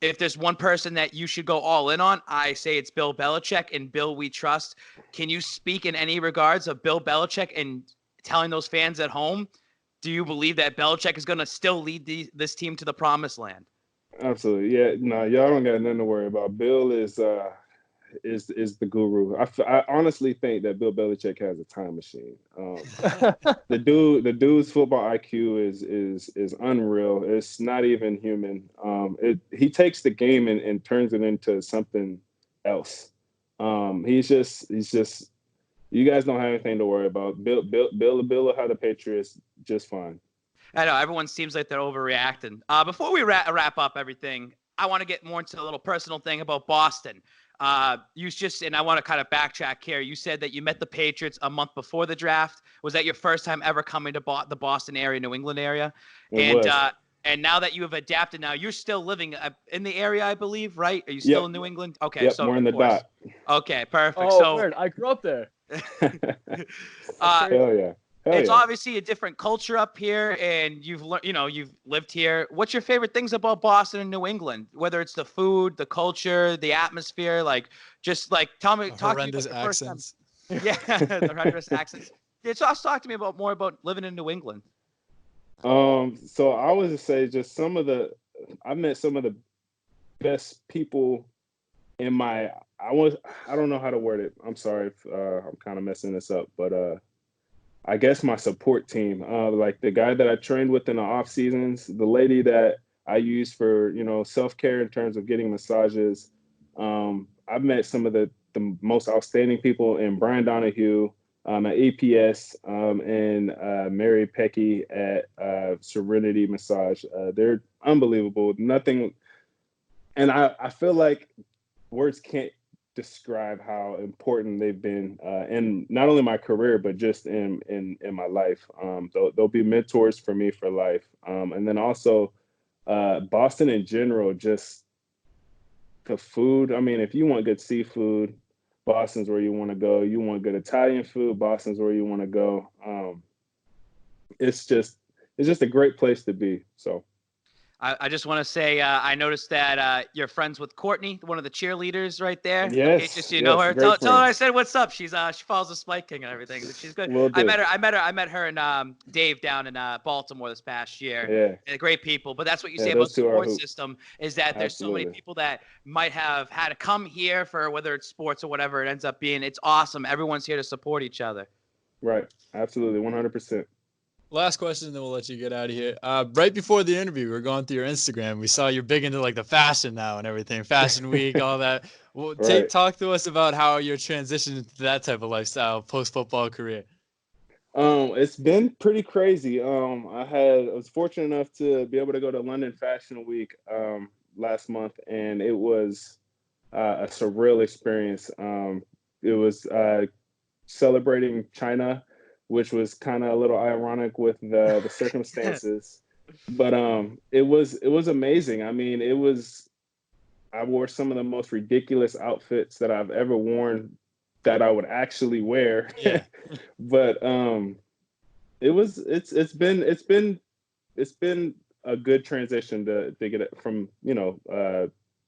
If there's one person that you should go all in on, I say it's Bill Belichick, and Bill we trust. Can you speak in any regards of Bill Belichick and telling those fans at home, do you believe that Belichick is going to still lead this team to the promised land? Absolutely. Yeah, no, y'all don't got nothing to worry about. Bill is the guru. I honestly think that Bill Belichick has a time machine. The dude's football IQ is unreal. It's not even human. He takes the game and turns it into something else. He's just. You guys don't have anything to worry about. Bill will have the Patriots just fine. I know everyone seems like they're overreacting. Before we wrap up everything, I want to get more into a little personal thing about Boston. And I want to kind of backtrack here. You said that you met the Patriots a month before the draft. Was that your first time ever coming to the Boston area, New England area? And now that you have adapted, now you're still living in the area, I believe, right? Are you still in New England? Okay, yep, so we're in the dot. Okay, perfect. Oh, weird. I grew up there. Hell yeah. It's obviously a different culture up here, and you've lived here. What's your favorite things about Boston and New England? Whether it's the food, the culture, the atmosphere, tell me, talk to me about the accents. Yeah, the horrendous accents. Talk to me more about living in New England. So I would just say just some of the I've met some of the best people in my. I don't know how to word it. I'm sorry if I'm kind of messing this up, but I guess my support team, like the guy that I trained with in the off seasons, the lady that I use for self-care in terms of getting massages. I've met some of the most outstanding people in Brian Donahue at APS and Mary Pecky at Serenity Massage. They're unbelievable. Nothing, and I feel like words can't describe how important they've been in not only my career but just in my life. They'll be mentors for me for life. And then also Boston in general, just the food. I mean, if you want good seafood, Boston's where you want to go. You want good Italian food, Boston's where you want to go. It's just a great place to be. So I just want to say I noticed that you're friends with Courtney, one of the cheerleaders right there. Yes, Okay, just so you know her. great Tell her I friend. said what's up. She follows the Spike King and everything. She's good. Will do. I met her and Dave down in Baltimore this past year. Yeah. And great people. But that's what you Yeah, say about those the two are sports hoop. system is that there's so many Absolutely. people that might have had to come here for whether it's sports or whatever it ends up being. It's awesome. Everyone's here to support each other. Right. Absolutely. 100%. Last question, then we'll let you get out of here. Right before the interview, we were going through your Instagram. We saw you're big into like the fashion now and everything, Fashion Week, all that. Well, Right. talk to us about how you're transitioning into that type of lifestyle post-football career. It's been pretty crazy. I was fortunate enough to be able to go to London Fashion Week last month, and it was a surreal experience. It was celebrating China, which was kind of a little ironic with the circumstances, but it was amazing. I mean, I wore some of the most ridiculous outfits that I've ever worn that I would actually wear. Yeah. But it's been a good transition to get it from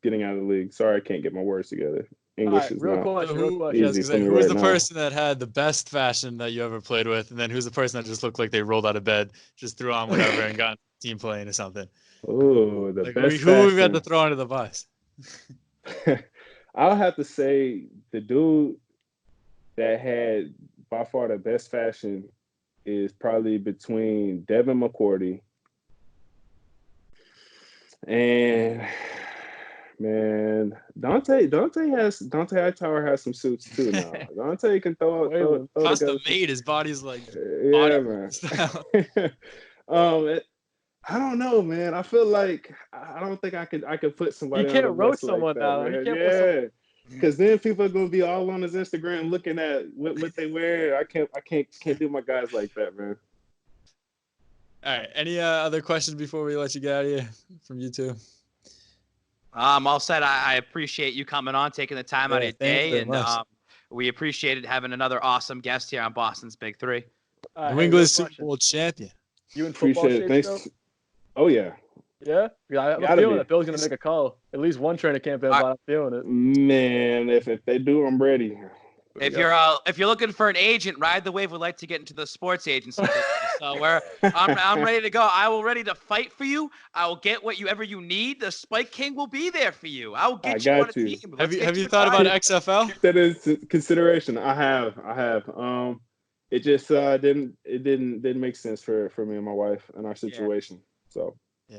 getting out of the league. Sorry, I can't get my words together. English is real not question. easy for me who was right the now. person that had the best fashion that you ever played with, and then who's the person that just looked like they rolled out of bed, just threw on whatever and got team playing or something? Oh, the Like best who we've got fashion. to throw under the bus? I'll have to say the dude that had by far the best fashion is probably between Devin McCourty and man, Dante Hightower has some suits too now. Dante can throw Custom together. made. His body's like Yeah, man. I don't know, man. I feel like I don't think I could put somebody You on can't the roast bus like someone that, now. man. You can't put someone... Yeah. Because then people are gonna be all on his Instagram looking at what they wear. I can't do my guys like that, man. All right. Any other questions before we let you get out of here from you two? I'm all set. I appreciate you coming on, taking the time out of your day, and we appreciated having another awesome guest here on Boston's Big Three. New England Super Bowl champion. You in football Appreciate it. shape Thanks. still? Oh yeah. Yeah? I have a Gotta feeling be. that Bill's going to make a call. At least one training camp in, but I'm feeling it. Man, if they do, I'm ready. If you're looking for an agent, Ride the Wave would like to get into the sports agency business. So I'm ready to go. I will ready to fight for you. I will get whatever you need. The Spike King will be there for you. I will get you on a team. Have you thought about XFL? Keep that into consideration. I have. It just didn't make sense for me and my wife and our situation. So yeah.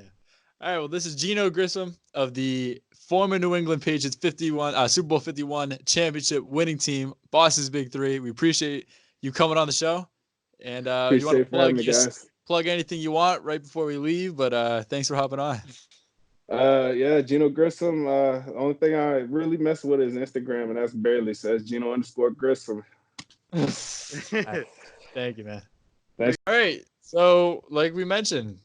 All right. Well, this is Geneo Grissom of the former New England Patriots Super Bowl 51 championship winning team, Boston's Big Three. We appreciate you coming on the show. And you want to plug anything you want right before we leave, but thanks for hopping on. Yeah, Geneo Grissom. The only thing I really mess with is Instagram, and that's barely says Geneo_Grissom. Thank you, man. Thanks. All right. So, like we mentioned,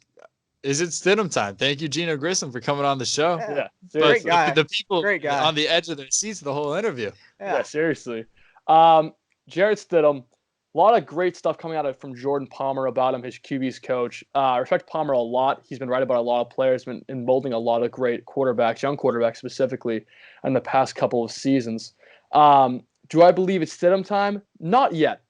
is it Stidham time? Thank you, Geneo Grissom, for coming on the show. Yeah, great guy. The people Great guy. on the edge of their seats the whole interview. Yeah, seriously. Jared Stidham, a lot of great stuff coming out from Jordan Palmer about him, his QB's coach. I respect Palmer a lot. He's been right about a lot of players, been molding a lot of great quarterbacks, young quarterbacks specifically, in the past couple of seasons. Do I believe it's Stidham time? Not yet.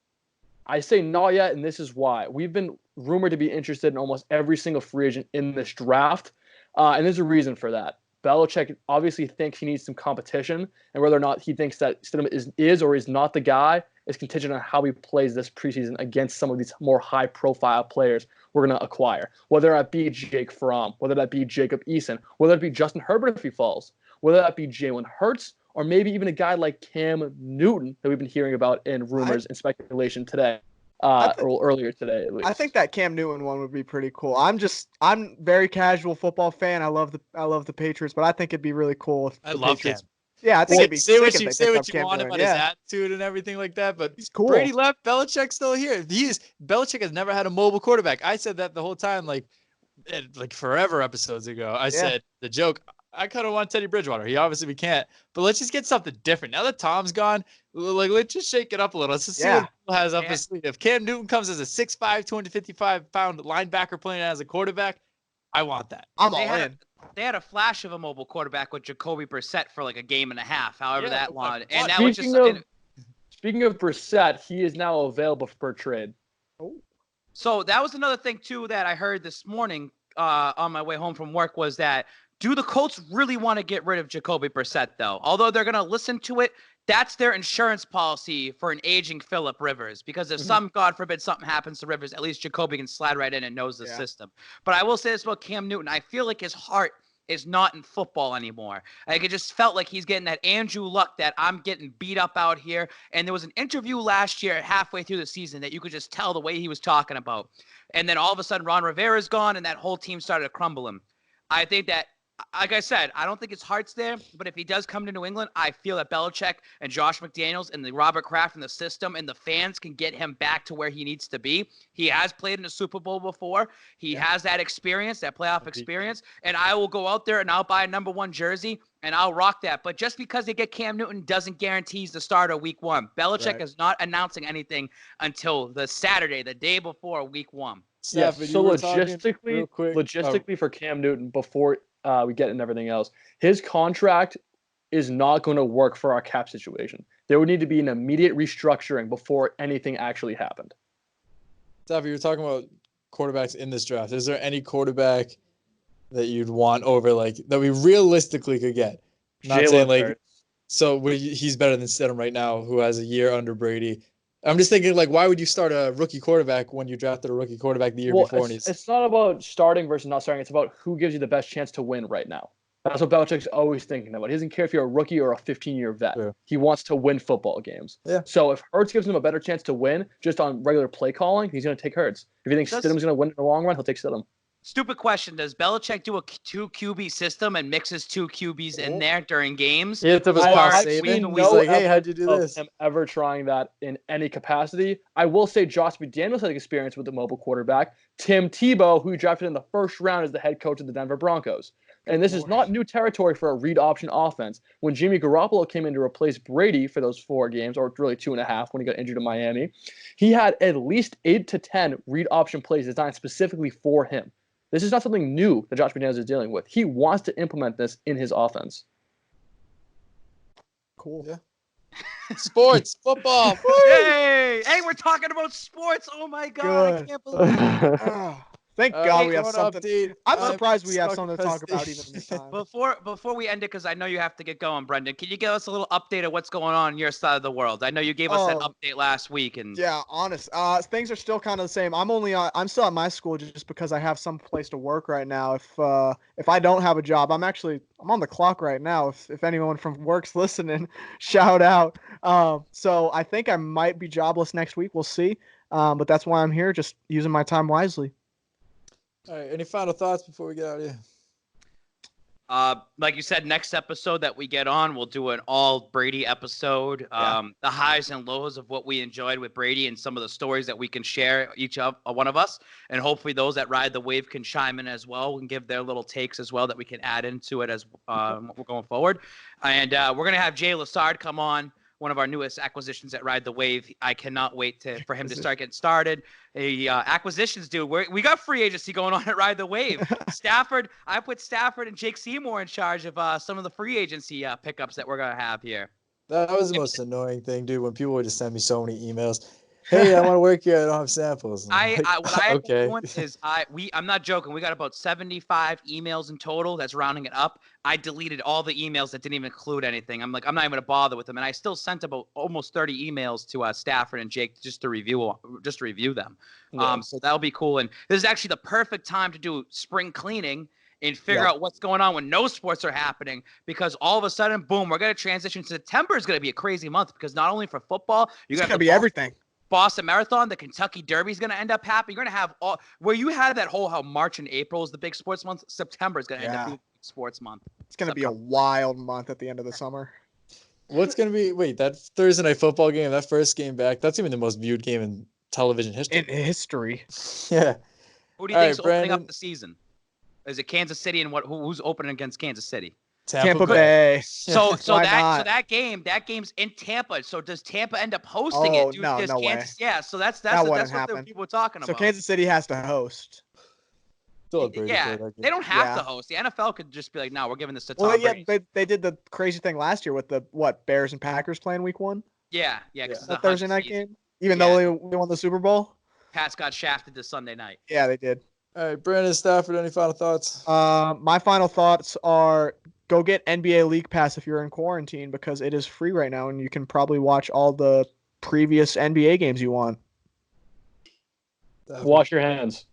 I say not yet, and this is why. We've been rumored to be interested in almost every single free agent in this draft. And there's a reason for that. Belichick obviously thinks he needs some competition, and whether or not he thinks that Stidham is or is not the guy is contingent on how he plays this preseason against some of these more high-profile players we're going to acquire. Whether that be Jake Fromm, whether that be Jacob Eason, whether that be Justin Herbert if he falls, whether that be Jalen Hurts, or maybe even a guy like Cam Newton that we've been hearing about in rumors and speculation today. Or earlier today, at least. I think that Cam Newton one would be pretty cool. I'm very casual football fan. I love the Patriots, but I think it'd be really cool if I the love Patriots. Cam. Yeah, I think it'd be Say what sick you if they picked up Cam want Newton. about his attitude and everything like that, but he's cool. Brady left, Belichick's still here. Belichick has never had a mobile quarterback. I said that the whole time, like forever episodes ago. I said the joke. I kind of want Teddy Bridgewater. We can't. But let's just get something different. Now that Tom's gone, let's just shake it up a little. Let's just see what he has up his sleeve. If Cam Newton comes as a 6'5", 255-pound linebacker playing as a quarterback, I want that. I'm all in. They had a flash of a mobile quarterback with Jacoby Brissett for like a game and a half, however that long. And that was just Speaking of Brissett, he is now available for trade. Oh. So that was another thing too that I heard this morning on my way home from work was that do the Colts really want to get rid of Jacoby Brissett though? Although they're going to listen to it, that's their insurance policy for an aging Phillip Rivers. Because if God forbid, something happens to Rivers, at least Jacoby can slide right in and knows the system. But I will say this about Cam Newton. I feel like his heart is not in football anymore. Like it just felt like he's getting that Andrew Luck that I'm getting beat up out here. And there was an interview last year halfway through the season that you could just tell the way he was talking about. And then all of a sudden Ron Rivera's gone and that whole team started to crumble him. I think that, like I said, I don't think his heart's there, but if he does come to New England, I feel that Belichick and Josh McDaniels and the Robert Kraft and the system and the fans can get him back to where he needs to be. He has played in a Super Bowl before. He has that experience, that playoff experience, and I will go out there and I'll buy a number 1 jersey and I'll rock that. But just because they get Cam Newton doesn't guarantee he's the starter week 1. Belichick is not announcing anything until the Saturday, the day before week 1. Stafford, so logistically for Cam Newton, before we get into everything else, his contract is not going to work for our cap situation. There would need to be an immediate restructuring before anything actually happened. Stafford, you were talking about quarterbacks in this draft. Is there any quarterback that you'd want over that we realistically could get? Not saying he's better than Stidham right now, who has a year under Brady. I'm just thinking, why would you start a rookie quarterback when you drafted a rookie quarterback the year before? It's not about starting versus not starting. It's about who gives you the best chance to win right now. That's what Belichick's always thinking about. He doesn't care if you're a rookie or a 15-year vet. Yeah. He wants to win football games. Yeah. So if Hurts gives him a better chance to win just on regular play calling, he's going to take Hurts. If he thinks Stidham's going to win in the long run, he'll take Stidham. Stupid question. Does Belichick do a 2 QB system and mixes 2 QBs in there during games? Yeah, that was I've seen He's like, hey, how'd you do this? Him ever trying that in any capacity. I will say Josh McDaniels had experience with the mobile quarterback. Tim Tebow, who he drafted in the first round as the head coach of the Denver Broncos. And this is not new territory for a read option offense. When Jimmy Garoppolo came in to replace Brady for those 4 games, or really 2.5 when he got injured in Miami, he had at least 8 to 10 read option plays designed specifically for him. This is not something new that Josh McDaniels is dealing with. He wants to implement this in his offense. Cool. Yeah. Sports, football. Hey, we're talking about sports. Oh my God, I can't believe it. Thank God we have something. Update. I'm surprised we have something to talk about even in this time. Before we end it, because I know you have to get going, Brendan, can you give us a little update of what's going on your side of the world? I know you gave us that update last week, and honest. Things are still kind of the same. I'm still at my school just because I have some place to work right now. If I don't have a job, I'm on the clock right now. If anyone from work's listening, shout out. So I think I might be jobless next week. We'll see. But that's why I'm here, just using my time wisely. All right. Any final thoughts before we get out of here? Like you said, next episode that we get on, we'll do an all Brady episode. The highs and lows of what we enjoyed with Brady and some of the stories that we can share, each of one of us. And hopefully those that ride the wave can chime in as well and give their little takes as well that we can add into it as we're going forward. And we're going to have Jay Lassard come on, one of our newest acquisitions at Ride the Wave. I cannot wait for him to start getting started. Acquisitions, dude. We got free agency going on at Ride the Wave. Stafford, I put Stafford and Jake Seymour in charge of some of the free agency pickups that we're going to have here. That was the most annoying thing, dude, when people would just send me so many emails. Hey, I want to work here. I don't have samples. What I end up okay. doing is I'm not joking. We got about 75 emails in total. That's rounding it up. I deleted all the emails that didn't even include anything. I'm not even gonna bother with them. And I still sent about almost 30 emails to Stafford and Jake just to review them. Yeah. So that'll be cool. And this is actually the perfect time to do spring cleaning and figure out what's going on when no sports are happening, because all of a sudden, boom, we're going to transition. September is going to be a crazy month because not only for football, It's going to be everything. Boston Marathon, the Kentucky Derby is going to end up happening. You're going to have all where you had that whole how March and April is the big sports month. September is going to end up being sports month. It's going to be a wild month at the end of the summer. What's going to be? Wait, that Thursday night football game, that first game back, that's even the most viewed game in television history. In history. Yeah. Who do you think is opening up the season? Is it Kansas City, and who's opening against Kansas City? Tampa Bay. So game's in Tampa. So does Tampa end up hosting it? No way. Yeah, so that's that what the people were talking about. So Kansas City has to host. Yeah, they don't have to host. The NFL could just be like, no, we're giving this to Tom Brady. They did the crazy thing last year with the Bears and Packers playing week 1. Yeah. The Thursday night game, even though they won the Super Bowl. Pats got shafted this Sunday night. Yeah, they did. All right, Brandon Stafford, any final thoughts? My final thoughts are go get NBA League Pass if you're in quarantine, because it is free right now and you can probably watch all the previous NBA games you want. Wash your hands.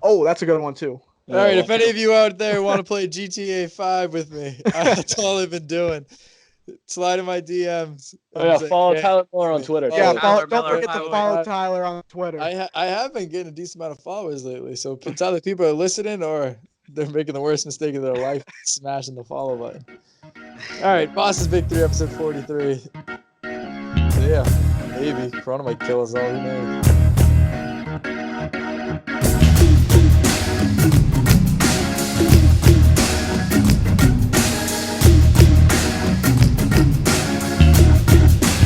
Oh, that's a good one too. All right, if any of you out there want to play GTA 5 with me, that's all I've been doing. Slide in my DMs. Follow Tyler Miller on Twitter. Yeah, don't forget to follow Tyler on Twitter. I have been getting a decent amount of followers lately, so it's either people are listening or they're making the worst mistake of their life, smashing the follow button. All right, Boston's Big 3, episode 43. So yeah, maybe Corona might kill us all. Who knows?